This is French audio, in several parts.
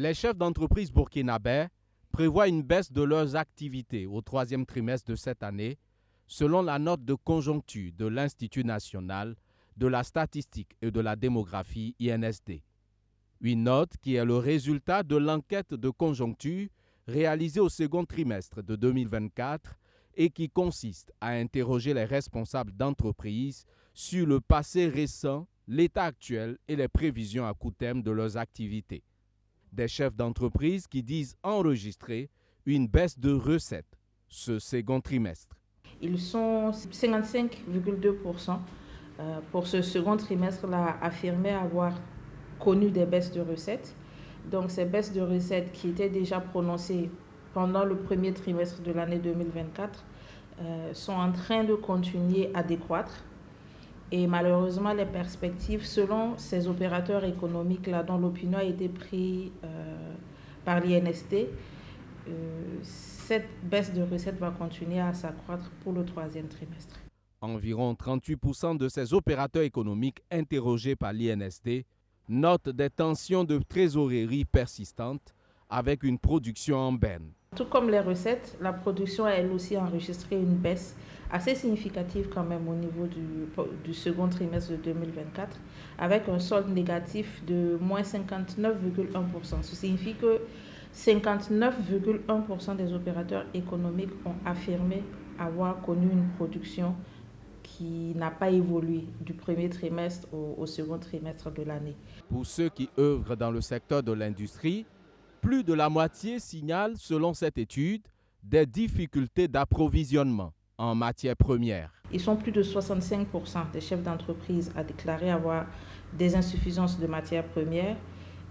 Les chefs d'entreprise burkinabés prévoient une baisse de leurs activités au troisième trimestre de cette année, selon la note de conjoncture de l'Institut national de la statistique et de la démographie INSD. Une note qui est le résultat de l'enquête de conjoncture réalisée au second trimestre de 2024 et qui consiste à interroger les responsables d'entreprise sur le passé récent, l'état actuel et les prévisions à court terme de leurs activités. Des chefs d'entreprise qui disent enregistrer une baisse de recettes ce second trimestre. Ils sont 55,2% pour ce second trimestre-là affirmé avoir connu des baisses de recettes. Donc ces baisses de recettes qui étaient déjà prononcées pendant le premier trimestre de l'année 2024 sont en train de continuer à décroître. Et malheureusement, les perspectives, selon ces opérateurs économiques-là, dont l'opinion a été prise par l'INSD, cette baisse de recettes va continuer à s'accroître pour le troisième trimestre. Environ 38% de ces opérateurs économiques interrogés par l'INSD notent des tensions de trésorerie persistantes avec une production en berne. Tout comme les recettes, la production a elle aussi enregistré une baisse assez significative quand même au niveau du second trimestre de 2024, avec un solde négatif de moins 59,1%. Ce signifie que 59,1% des opérateurs économiques ont affirmé avoir connu une production qui n'a pas évolué du premier trimestre au second trimestre de l'année. Pour ceux qui œuvrent dans le secteur de l'industrie, plus de la moitié signalent, selon cette étude, des difficultés d'approvisionnement en matières premières. Ils sont plus de 65% des chefs d'entreprise à déclarer avoir des insuffisances de matières premières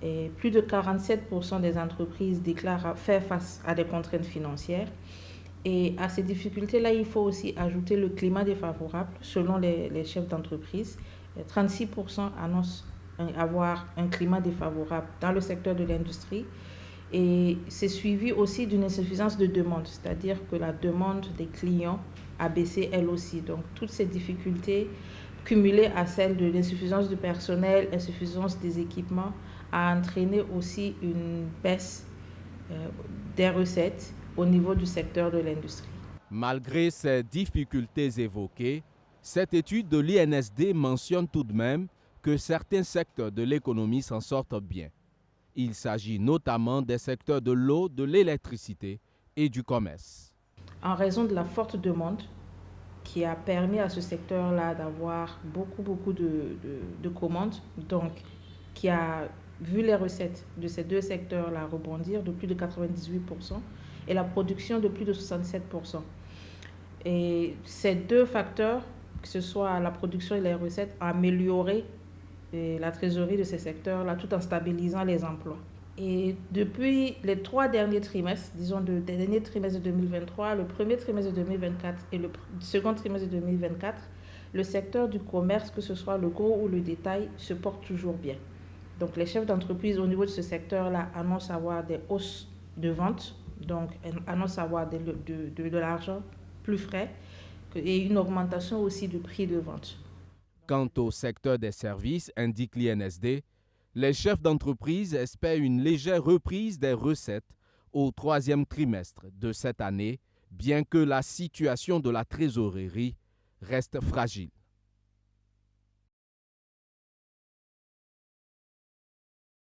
et plus de 47% des entreprises déclarent faire face à des contraintes financières. Et à ces difficultés-là, il faut aussi ajouter le climat défavorable. Selon les chefs d'entreprise, 36% annoncent avoir un climat défavorable dans le secteur de l'industrie. Et c'est suivi aussi d'une insuffisance de demande, c'est-à-dire que la demande des clients a baissé elle aussi. Donc toutes ces difficultés cumulées à celles de l'insuffisance du personnel, insuffisance des équipements, a entraîné aussi une baisse des recettes au niveau du secteur de l'industrie. Malgré ces difficultés évoquées, cette étude de l'INSD mentionne tout de même que certains secteurs de l'économie s'en sortent bien. Il s'agit notamment des secteurs de l'eau, de l'électricité et du commerce. En raison de la forte demande qui a permis à ce secteur-là d'avoir beaucoup de commandes, donc qui a vu les recettes de ces deux secteurs-là rebondir de plus de 98% et la production de plus de 67%. Et ces deux facteurs, que ce soit la production et les recettes, ont amélioré la trésorerie de ces secteurs-là tout en stabilisant les emplois. Et depuis les 3 derniers trimestres, disons des derniers trimestres de 2023, le premier trimestre de 2024 et le second trimestre de 2024, le secteur du commerce, que ce soit le gros ou le détail, se porte toujours bien. Donc les chefs d'entreprise au niveau de ce secteur-là annoncent avoir des hausses de vente, donc annoncent avoir de l'argent plus frais et une augmentation aussi du prix de vente. Quant au secteur des services, indique l'INSD, les chefs d'entreprise espèrent une légère reprise des recettes au troisième trimestre de cette année, bien que la situation de la trésorerie reste fragile.